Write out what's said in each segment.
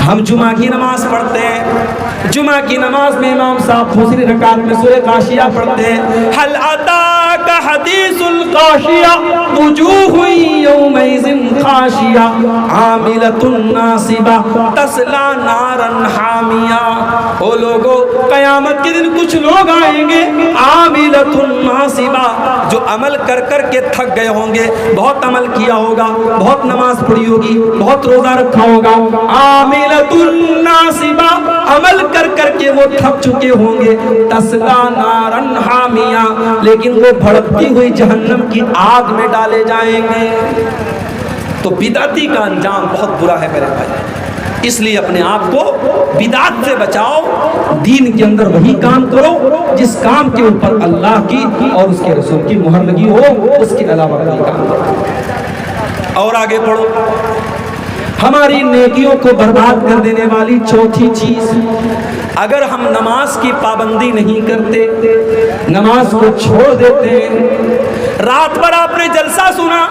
ہم جمعہ کی نماز پڑھتے ہیں، جمعہ کی نماز میں امام صاحب دوسری رکعت میں سورہ غاشیہ پڑھتے ہیں، حل اتاک حدیث الغاشیہ وجوہ یومئذ خاشیہ عاملۃ ناصبہ تصلی نارا حامیہ۔ او لوگو، قیامت کے دن کچھ لوگ آئیں گے عاملۃ ناصبہ، جو عمل کر کر کے تھک گئے ہوں گے، بہت عمل کیا ہوگا، بہت نماز پڑھی ہوگی، بہت روزہ رکھا ہوگا، عاملۃ ناصبہ، عمل کر کر کے وہ تھک چکے ہوں گے، تصلی نارا حامیہ، لیکن وہ بھڑکتی ہوئی جہنم کی آگ میں ڈالے جائیں گے۔ تو بدعتی کا انجام بہت برا ہے میرے بھائی، اس لیے اپنے آپ کو بدعت سے بچاؤ، دین کے اندر وہی کام کرو جس کام کے اوپر اللہ کی اور اس کے رسول کی مہر لگی ہو، اس کے علاوہ کوئی کام کرو۔ اور آگے پڑھو، ہماری نیکیوں کو برباد کر دینے والی چوتھی چیز، اگر ہم نماز کی پابندی نہیں کرتے، نماز کو چھوڑ دیتے ہیں، رات بھر آپ نے جلسہ سنا،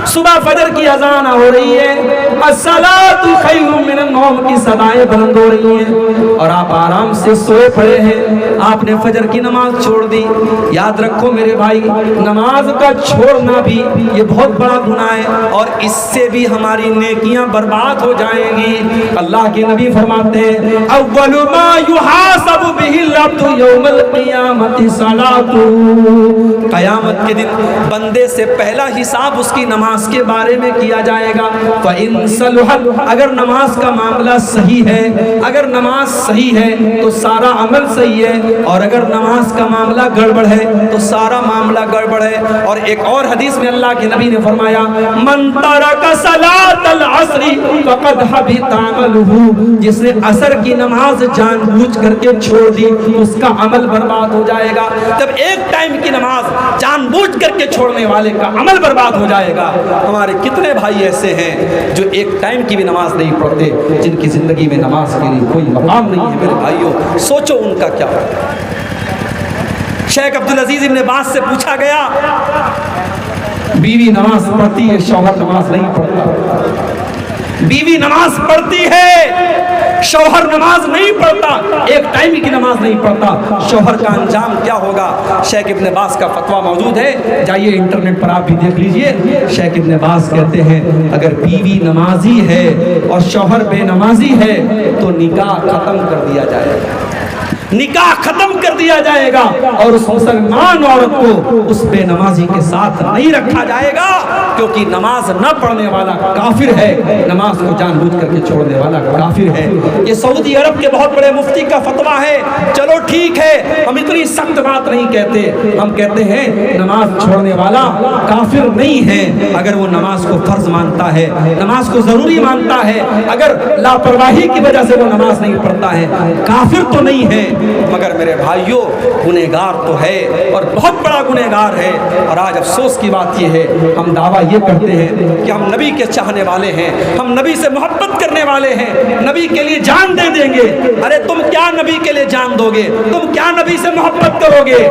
صبح فجر کی اذان ہو رہی ہے، الصلاۃ خیر من النوم کی صدائیں بلند ہو رہی ہیں، اور آپ آرام سے سوئے پڑے ہیں، آپ نے فجر کی نماز چھوڑ دی۔ یاد رکھو میرے بھائی، نماز کا چھوڑنا بھی یہ بہت بڑا گناہ ہے، اور اس سے بھی ہماری نیکیاں برباد ہو جائیں گی۔ اللہ کے نبی فرماتے ہیں، اول ما یحاسب بہ العبد یوم القیامۃ صلاۃ، قیامت کے دن بندے سے پہلا حساب اس کی نماز کے بارے میں کیا جائے گا۔ فَإِن صَلُحَتْ، اگر نماز کا معاملہ صحیح ہے، اگر نماز صحیح ہے تو سارا عمل صحیح ہے، اور اگر نماز کا معاملہ گڑبڑ ہے تو سارا معاملہ گڑبڑ ہے۔ اور ایک اور حدیث میں اللہ کے نبی نے فرمایا، من ترک صلاۃ العصر فقد حبط عملہ، جس نے عصر کی نماز جان بوجھ کر کے چھوڑ دی اس کا عمل برباد ہو جائے گا۔ جب ایک ٹائم کی نماز جان بوجھ کر کے چھوڑنے والے کا عمل برباد ہو جائے گا۔ ہمارے کتنے بھائی ایسے ہیں جو ایک ٹائم کی بھی نماز نہیں پڑھتے، جن کی زندگی میں نماز کے لیے کوئی مقام نہیں ہے۔ میرے بھائیوں، سوچو ان کا کیا ہوگا۔ شیخ عبدالعزیز ابن باز سے پوچھا گیا، بیوی نماز پڑھتی ہے، شوہر نماز نہیں پڑھتا، بیوی نماز پڑھتی ہے، شوہر نماز نہیں پڑھتا، ایک ٹائم کی نماز نہیں پڑھتا، شوہر کا انجام کیا ہوگا؟ شیخ ابن باز کا فتویٰ موجود ہے، جائیے انٹرنیٹ پر آپ بھی دیکھ لیجئے۔ شیخ ابن باز کہتے ہیں، اگر بیوی نمازی ہے اور شوہر بے نمازی ہے تو نکاح ختم کر دیا جائے گا، نکاح ختم کر دیا جائے گا، اور اس مسلمان عورت کو اس بے نمازی کے ساتھ نہیں رکھا جائے گا، کیونکہ نماز نہ پڑھنے والا کافر ہے، نماز کو جان بوجھ کر کے چھوڑنے والا کافر ہے۔ یہ سعودی عرب کے بہت بڑے مفتی کا فتویٰ ہے۔ چلو ٹھیک ہے، ہم اتنی سخت بات نہیں کہتے، ہم کہتے ہیں نماز چھوڑنے والا کافر نہیں ہے اگر وہ نماز کو فرض مانتا ہے، نماز کو ضروری مانتا ہے، اگر لاپرواہی کی وجہ سے وہ نماز نہیں پڑھتا ہے، کافر تو نہیں ہے، مگر میرے بھائیوں گنہگار تو ہے، اور بہت بڑا گنہگار ہے۔ اور آج افسوس کی بات یہ ہے، ہم دعویٰ یہ کرتے ہیں کہ ہم نبی کے چاہنے والے ہیں، ہم نبی سے محبت کرنے والے ہیں، نبی کے لیے جان دے دیں گے۔ ارے تم کیا نبی کے لیے جان دو گے؟ تم کیا نبی سے محبت کرو گے؟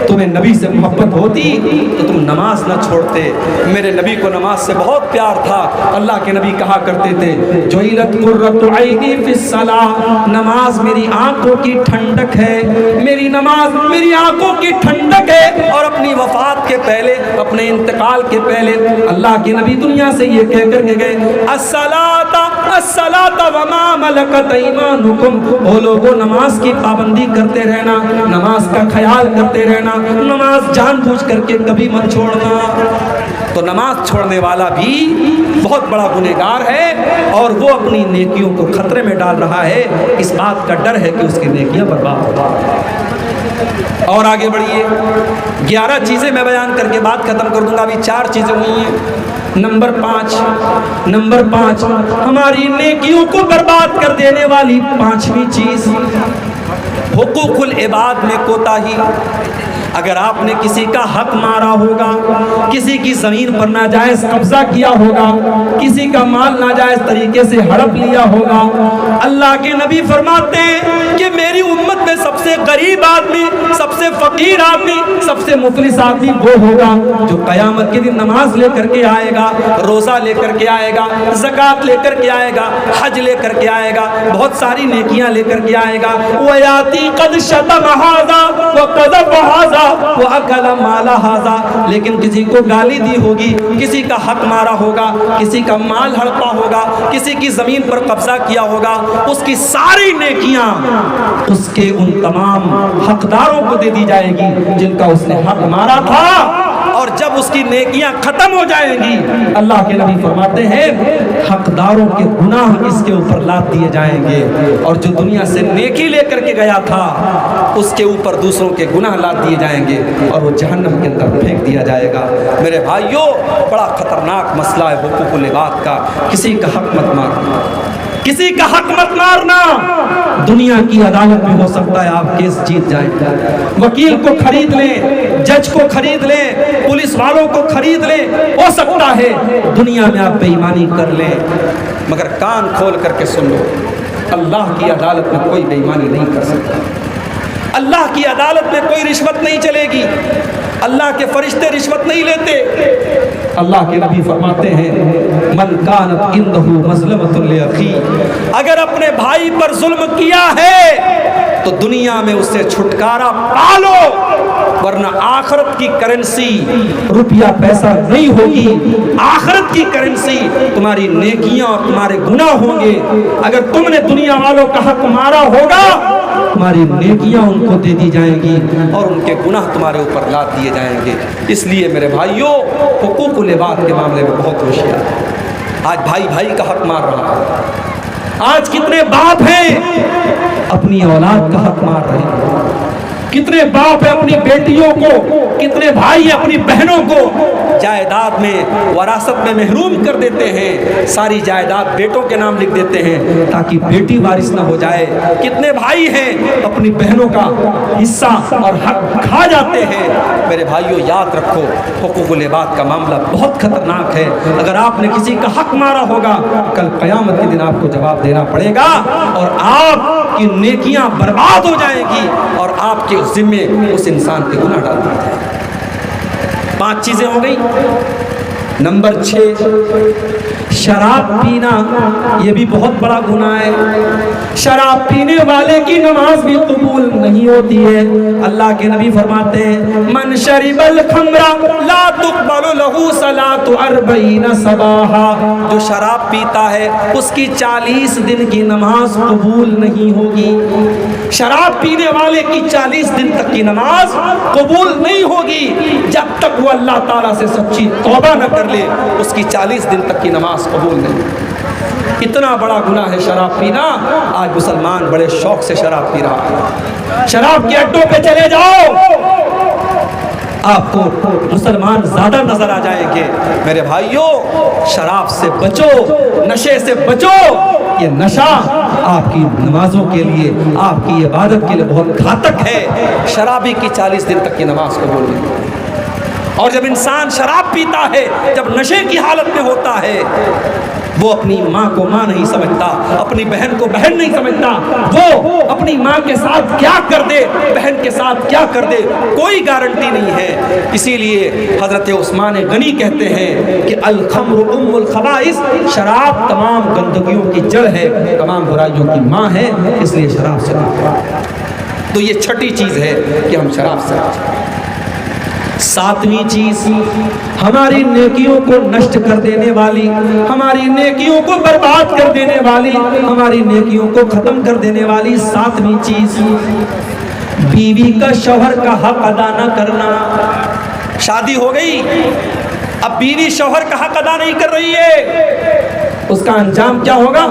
تمہیں نبی سے محبت ہوتی تو تم نماز نہ چھوڑتے۔ میرے نبی کو نماز سے بہت پیار تھا، اللہ کے نبی کہا کرتے تھے، جعلت قرۃ عینی فی الصلاۃ، نماز میری آنکھوں کی ٹھنڈک ہے، میری نماز میری آنکھوں کی ٹھنڈک ہے۔ اور اپنی وفات کے پہلے، اپنے انتقال کے پہلے اللہ کے نبی دنیا سے یہ کہہ کر کے گئے، الصلاۃ الصلاۃ وما ملکت ایمانکم، وہ لوگوں نماز کی پابندی کرتے رہنا، نماز کا خیال کرتے رہنا، نماز جان بوجھ کر کے کبھی مت چھوڑنا۔ تو نماز چھوڑنے والا بھی بہت بڑا گنہگار ہے، اور وہ اپنی نیکیوں کو خطرے میں ڈال رہا ہے، اس بات کا ڈر ہے کہ اس کی نیکیاں برباد ہو جائیں۔ اور آگے بڑھیے، 11 چیزیں میں بیان کر کے بات ختم کر دوں گا، ابھی 4 چیزیں ہوئی ہیں۔ نمبر 5 ہماری نیکیوں کو برباد کر دینے والی 5ویں چیز، حقوق العباد میں کوتاہی۔ اگر آپ نے کسی کا حق مارا ہوگا، کسی کی زمین پر ناجائز قبضہ کیا ہوگا، کسی کا مال ناجائز طریقے سے ہڑپ لیا ہوگا، اللہ کے نبی فرماتے ہیں کہ میری امت میں سب سے غریب آدمی، سب سے فقیر آدمی، سب سے مفلس آدمی وہ ہوگا جو قیامت کے دن نماز لے کر کے آئے گا، روزہ لے کر کے آئے گا، زکوٰۃ لے کر کے آئے گا، حج لے کر کے آئے گا، بہت ساری نیکیاں لے کر کے آئے گا، وَيَأْتِي قَدْ شَتَمَ هَذَا وَقَذَفَ هَذَا وَأَكَلَ مَالَ هَذَا، لیکن کسی کو گالی دی ہوگی، کسی کا حق مارا ہوگا، کسی کا مال ہڑپا ہوگا، کسی کی زمین پر قبضہ کیا ہوگا، اس کی ساری نیکیاں اس کے ان تمام حقداروں کو دے دی جائے گی جن کا اس نے حق مارا تھا، اور جب اس کی نیکیاں ختم ہو جائیں گی اللہ کے نبی فرماتے ہیں حقداروں کے گناہ اس کے اوپر لاد دیے جائیں گے، اور جو دنیا سے نیکی لے کر کے گیا تھا اس کے اوپر دوسروں کے گناہ لاد دیے جائیں گے اور وہ جہنم کے اندر پھینک دیا جائے گا۔ میرے بھائیوں، بڑا خطرناک مسئلہ ہے حقوق العباد کا۔ کسی کا حق مت مارنا، کسی کا حق مت مارنا۔ دنیا کی عدالت میں ہو سکتا ہے آپ کیس جیت جائیں، وکیل کو خرید لیں، جج کو خرید لیں، پولیس والوں کو خرید لیں، ہو سکتا ہے دنیا میں آپ بے ایمانی کر لیں، مگر کان کھول کر کے سن لو، اللہ کی عدالت میں کوئی بے ایمانی نہیں کر سکتا، اللہ کی عدالت میں کوئی رشوت نہیں چلے گی، اللہ کے فرشتے رشوت نہیں لیتے۔ اللہ کے نبی فرماتے ہیں من کانت عنده مظلمۃ لاخی، اگر اپنے بھائی پر ظلم کیا ہے تو دنیا میں اس سے چھٹکارا پالو، ورنہ آخرت کی کرنسی روپیہ پیسہ نہیں ہوگی، آخرت کی کرنسی تمہاری نیکیاں اور تمہارے گناہ ہوں گے۔ اگر تم نے دنیا والوں کا حق مارا ہوگا تمہاری نیکیاں ان کو دے دی جائیں گی اور ان کے گناہ تمہارے اوپر لاد دیے جائیں گے۔ اس لیے میرے بھائیوں، حقوق العباد کے معاملے میں بہت ہوشیار ہے۔ آج بھائی بھائی کا حق مار رہا ہے، آج کتنے باپ ہیں اپنی اولاد کا حق مار رہے ہیں، کتنے باپ ہیں اپنی بیٹیوں کو، کتنے بھائی ہیں اپنی بہنوں کو جائیداد میں وراثت میں محروم کر دیتے ہیں، ساری جائیداد بیٹوں کے نام لکھ دیتے ہیں تاکہ بیٹی وارث نہ ہو جائے۔ کتنے بھائی ہیں اپنی بہنوں کا حصہ اور حق کھا جاتے ہیں۔ میرے بھائیوں، یاد رکھو حقوق العباد کا معاملہ بہت خطرناک ہے۔ اگر آپ نے کسی کا حق مارا ہوگا کل قیامت کے دن آپ کو جواب دینا پڑے گا اور آپ کی نیکیاں برباد ہو جائیں گی اور آپ کے ذمے اس انسان کے گناہ ڈال دیے جائیں گے۔ 5 چیزیں ہو گئی۔ نمبر 6، شراب پینا، یہ بھی بہت بڑا گناہ ہے۔ شراب پینے والے کی نماز بھی قبول نہیں ہوتی ہے۔ اللہ کے نبی فرماتے ہیں من شرب الخمر لا تقبل له صلاۃ 40 صباحا، جو شراب پیتا ہے اس کی 40 دن کی نماز قبول نہیں ہوگی۔ شراب پینے والے کی 40 دن تک کی نماز قبول نہیں ہوگی جب تک وہ اللہ تعالیٰ سے سچی توبہ نہ کر لے، اس کی 40 دن تک کی نماز قبول نہیں۔ اتنا بڑا گناہ ہے شراب پینا۔ آج مسلمان بڑے شوق سے شراب پی رہا ہے۔ شراب کے اڈوں پہ چلے جاؤ، آپ کو مسلمان زیادہ نظر آ جائیں گے۔ میرے بھائیوں، شراب سے بچو، نشے سے بچو۔ یہ نشہ آپ کی نمازوں کے لیے، آپ کی عبادت کے لیے بہت گھاتک ہے۔ شرابی کی 40 دن تک کی نماز قبول نہیں۔ اور جب انسان شراب پیتا ہے، جب نشے کی حالت میں ہوتا ہے، وہ اپنی ماں کو ماں نہیں سمجھتا، اپنی بہن کو بہن نہیں سمجھتا، وہ اپنی ماں کے ساتھ کیا کر دے، بہن کے ساتھ کیا کر دے، کوئی گارنٹی نہیں ہے۔ اسی لیے حضرت عثمان غنی کہتے ہیں کہ الخمر ام الخبائث، شراب تمام گندگیوں کی جڑ ہے، تمام برائیوں کی ماں ہے، اس لیے شراب سے تو یہ چھٹی چیز ہے کہ ہم شراب سے بچیں۔ 7ویں چیز، ہماری نیکیوں کو نشٹ کر دینے والی، ہماری نیکیوں کو برباد کر دینے والی، ہماری نیکیوں کو ختم کر دینے والی 7ویں چیز، بیوی کا شوہر کا حق ادا نہ کرنا۔ شادی ہو گئی، اب بیوی شوہر کا حق ادا نہیں کر رہی ہے، اس کا انجام کیا ہوگا؟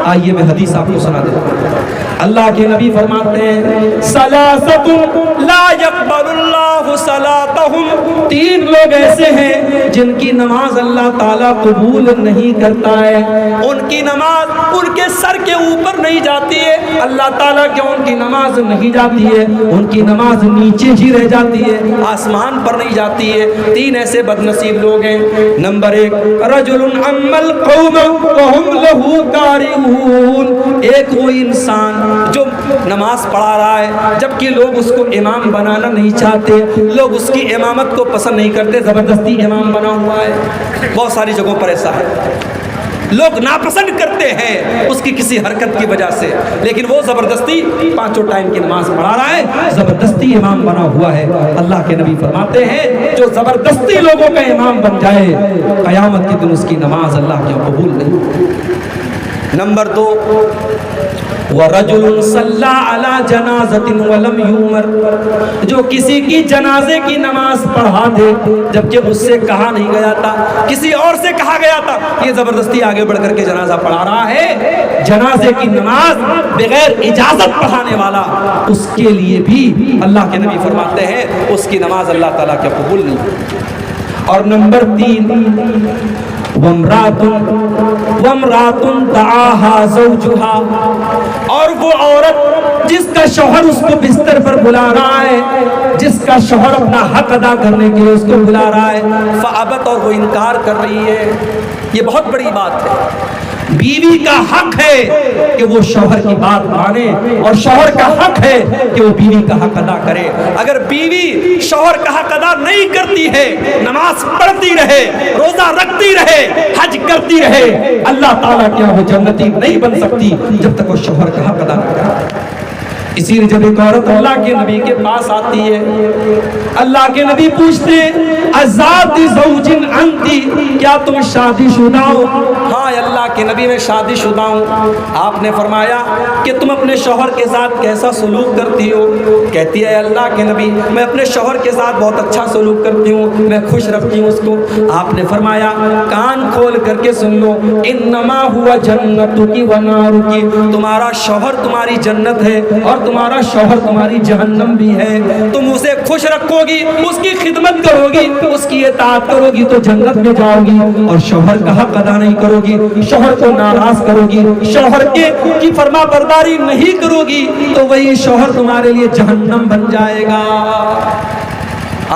آئیے میں حدیث آپ کو سنا دیتا ہوں۔ اللہ کے نبی فرماتے ہیں ثلاثۃ لا يقبل اللہ صلاتهم، 3 لوگ ایسے ہیں جن کی نماز اللہ تعالیٰ قبول نہیں کرتا ہے۔ ان کی نماز ان کے سر کے اوپر اوپر نہیں جاتی ہے، اللہ تعالیٰ کیوں ان کی نماز نہیں جاتی ہے؟ ان کی نماز نیچے ہی رہ جاتی ہے، آسمان پر نہیں جاتی ہے۔ تین ایسے بد نصیب لوگ ہیں۔ نمبر ایک، رجل اما القوم وهم له کارہون، ایک وہ انسان جو نماز پڑھا رہا ہے جبکہ لوگ اس کو امام بنانا نہیں چاہتے، لوگ اس کی امامت کو پسند نہیں کرتے، زبردستی امام بنا ہوا ہے۔ بہت ساری جگہوں پر ایسا ہے، لوگ ناپسند کرتے ہیں اس کی کسی حرکت کی وجہ سے، لیکن وہ زبردستی پانچوں ٹائم کی نماز پڑھا رہا ہے، زبردستی امام بنا ہوا ہے۔ اللہ کے نبی فرماتے ہیں جو زبردستی لوگوں کا امام بن جائے قیامت کے دن اس کی نماز اللہ کے قبول نہیں۔ نمبر دو، وَرَجُلٌ صَلَّى عَلَى جَنَازَةٍ وَلَمْ يُؤْمَرْ، جو کسی کی جنازے کی نماز پڑھا دے جبکہ اس سے کہا نہیں گیا تھا، کسی اور سے کہا گیا تھا، یہ زبردستی آگے بڑھ کر کے جنازہ پڑھا رہا ہے۔ جنازے کی نماز بغیر اجازت پڑھانے والا، اس کے لیے بھی اللہ کے نبی فرماتے ہیں اس کی نماز اللہ تعالیٰ کے قبول نہیں۔ اور نمبر تین، وَامْرَاتٌ دَعَاهَا زَوْجُهَا، اور وہ عورت جس کا شوہر اس کو بستر پر بلا رہا ہے، جس کا شوہر اپنا حق ادا کرنے کے لیے اس کو بلا رہا ہے، فَأَبَتْ، اور وہ انکار کر رہی ہے۔ یہ بہت بڑی بات ہے۔ بیوی کا حق ہے کہ وہ شوہر کی بات مانے، اور شوہر کا حق ہے کہ وہ بیوی کا حق ادا کرے۔ اگر بیوی شوہر کا حق ادا نہیں کرتی ہے، نماز پڑھتی رہے، روزہ رکھتی رہے، حج کرتی رہے، اللہ تعالیٰ کیا وہ جنتی نہیں بن سکتی جب تک وہ شوہر کا حق ادا نہ کرے۔ اسی لیے جب ایک عورت اللہ کے نبی کے پاس آتی ہے، اللہ کے نبی پوچھتے ہیں ازاد زوج انتی، کیا تم شادی شدہ ہو؟ ہاں اللہ کے نبی میں شادی شدہ ہوں۔ آپ نے فرمایا کہ تم اپنے شوہر کے ساتھ کیسا سلوک کرتی ہو؟ کہتی ہے اللہ کے نبی میں اپنے شوہر کے ساتھ بہت اچھا سلوک کرتی ہوں، میں خوش رکھتی ہوں اس کو۔ آپ نے فرمایا کان کھول کر کے سن لو، انما ہوا جنتک و نارک، تمہارا شوہر تمہاری جنت ہے اور تمہارا شوہر تمہاری جہنم بھی ہے۔ تم اسے خوش رکھو گی، اس کی خدمت کرو گی، اس کی اطاعت کرو گی تو جنت میں جاؤ گی، اور شوہر کا حق ادا نہیں کرو گی، شوہر کو ناراض کرو گی، شوہر کی فرما برداری نہیں کرو گی تو وہی شوہر تمہارے لیے جہنم بن جائے گا۔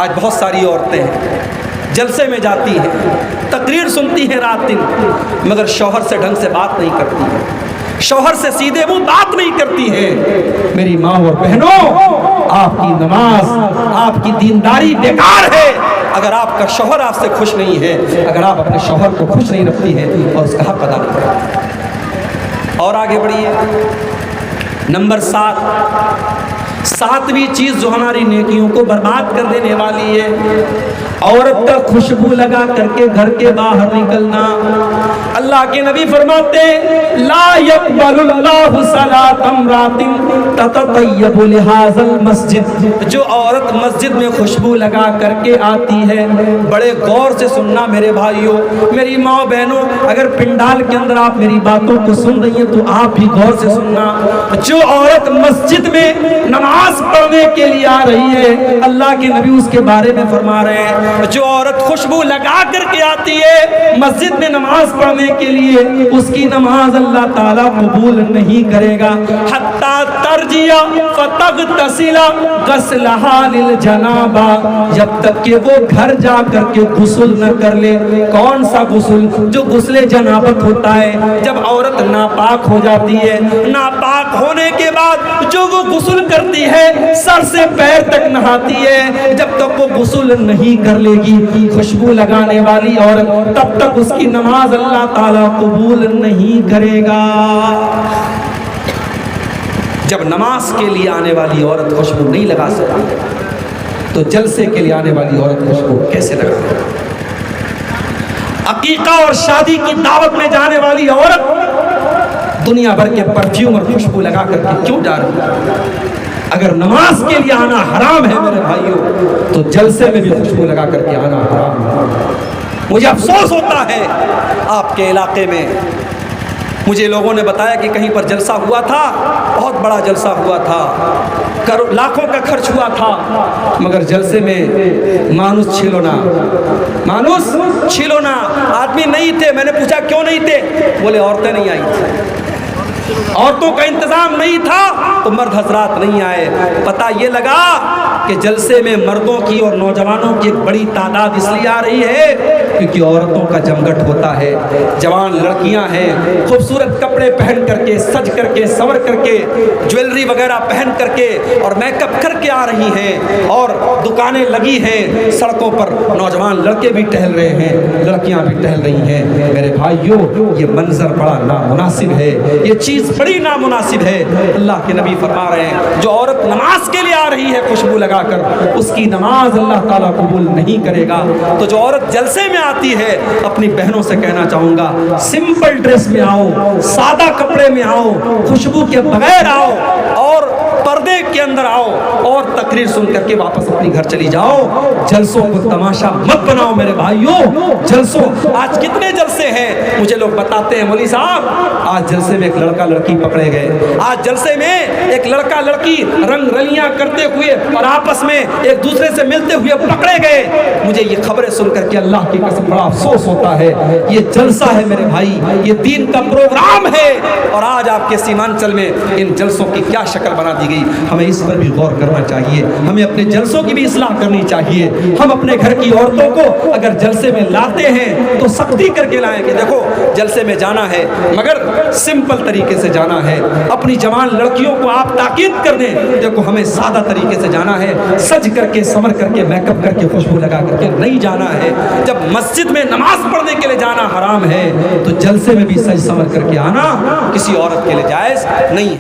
آج بہت ساری عورتیں ہیں جلسے میں جاتی ہیں، تقریر سنتی ہیں رات دن، مگر شوہر سے ڈھنگ سے بات نہیں کرتی ہیں، شوہر سے سیدھے وہ بات نہیں کرتی ہیں۔ میری ماں اور بہنوں، آپ کی نماز، آپ کی دینداری بیکار ہے اگر آپ کا شوہر آپ سے خوش نہیں ہے، اگر آپ اپنے شوہر کو خوش نہیں رکھتی ہیں اور اس کا حق ادا نہیں کرتی۔ اور آگے بڑھیے، نمبر 7، ساتویں چیز جو ہماری نیکیوں کو برباد کر دینے والی ہے، عورت کا خوشبو لگا کر کے گھر کے باہر نکلنا۔ اللہ کے نبی فرماتے لا يقبل اللہ صلاۃ امرأۃ تتطیب لہذا المسجد، جو عورت مسجد میں خوشبو لگا کر کے آتی ہے، بڑے غور سے سننا میرے بھائیوں، میری ماں بہنوں، اگر پنڈال کے اندر آپ میری باتوں کو سن رہی ہیں تو آپ بھی غور سے سننا، جو عورت مسجد میں نماز پڑھنے کے لیے آ رہی ہے، اللہ کے نبی اس کے بارے میں فرما رہے ہیں جو عورت خوشبو لگا کر کے آتی ہے مسجد میں نماز پڑھنے کے لیے، اس کی نماز اللہ تعالیٰ قبول نہیں کرے گا۔ حتی ترجیہ فتغتسل غسلہا للجنابہ، جب تک کہ وہ گھر جا کر کے غسل نہ کر لے۔ کون سا غسل؟ جو غسل جنابت ہوتا ہے، جب عورت ناپاک ہو جاتی ہے، ناپاک ہونے کے بعد جو وہ غسل کرتی ہے، سر سے پیر تک نہاتی ہے، جب تک وہ غسل نہیں کر لے گی خوشبو لگانے والی عورت، تب تک اس کی نماز اللہ تعالیٰ قبول نہیں کرے گا۔ جب نماز کے لیے آنے والی عورت خوشبو نہیں لگا سکتی تو جلسے کے لیے آنے والی عورت خوشبو کیسے لگا؟ عقیقہ اور شادی کی دعوت میں جانے والی عورت دنیا بھر کے پرفیوم اور خوشبو لگا کر کے کیوں جا رہی ہے؟ اگر نماز کے لیے آنا حرام ہے میرے بھائیوں تو جلسے میں بھی خوشبو لگا کر کے آنا حرام ہے۔ مجھے افسوس ہوتا ہے آپ کے علاقے میں، مجھے لوگوں نے بتایا کہ کہیں پر جلسہ ہوا تھا، بہت بڑا جلسہ ہوا تھا، لاکھوں کا خرچ ہوا تھا، مگر جلسے میں مانوس چھلونا آدمی نہیں تھے۔ میں نے پوچھا کیوں نہیں تھے؟ بولے عورتیں نہیں آئی تھی۔ عورتوں کا انتظام نہیں تھا تو مرد حضرات نہیں آئے. پتہ یہ لگا کہ جلسے میں مردوں کی اور نوجوانوں کی ایک بڑی تعداد اس لیے آ رہی ہے کیونکہ عورتوں کا جمگھٹ ہوتا ہے. جوان لڑکیاں ہیں, خوبصورت کپڑے پہن کر کے, سج کر کے, سنور کر کے, جویلری وغیرہ پہن کر کے اور میک اپ کر کے آ رہی ہیں, اور دکانیں لگی ہیں, سڑکوں پر نوجوان لڑکے بھی ٹہل رہے ہیں, لڑکیاں بھی ٹہل رہی ہیں. میرے بھائیوں, یہ منظر بڑا نامناسب ہے, یہ چیز بڑی نامناسب ہے. اللہ کے نبی فرما رہے ہیں جو عورت نماز کے لیے آ رہی ہے خوشبو لگا کر, اس کی نماز اللہ تعالیٰ قبول نہیں کرے گا. تو جو عورت جلسے میں آتی ہے, اپنی بہنوں سے کہنا چاہوں گا سمپل ڈریس میں آؤ, سادہ کپڑے میں آؤ, خوشبو کے بغیر آؤ, اور پردے کے اندر آؤ, اور تقریر سن کر کے واپس اپنی گھر چلی جاؤ. جلسوں کو تماشا مت بناؤ میرے بھائیوں. جلسوں, آج کتنے جلسے ہیں مجھے لوگ بتاتے ہیں مولوی صاحب آج جلسے میں ایک لڑکا لڑکی پکڑے گئے, آج جلسے میں ایک لڑکا لڑکی رنگ رلیاں کرتے ہوئے اور آپس میں ایک دوسرے سے ملتے ہوئے پکڑے گئے. مجھے یہ خبریں سن کر کے اللہ کی قسم بڑا افسوس ہوتا ہے. یہ جلسہ ہے میرے بھائی, یہ دین کا پروگرام ہے, اور آج آپ کے سیمانچل میں ان جلسوں کی کیا شکل بنا دی گئی. ہمیں اس پر بھی غور کرنا چاہیے, ہمیں اپنے جلسوں کی بھی اصلاح کرنی چاہیے. ہم اپنے گھر کی عورتوں کو اگر جلسے میں لاتے ہیں تو سختی کر کے لائیں کہ دیکھو جلسے میں جانا ہے مگر سمپل طریقے سے جانا ہے. اپنی جوان لڑکیوں کو آپ تاکید کر دیں دیکھو ہمیں سادہ طریقے سے جانا ہے, سج کر کے, سمر کر کے, میک اپ کر کے, خوشبو لگا کر کے نہیں جانا ہے. جب مسجد میں نماز پڑھنے کے لیے جانا حرام ہے تو جلسے میں بھی سج سمر کر کے آنا کسی عورت کے لیے جائز نہیں ہے.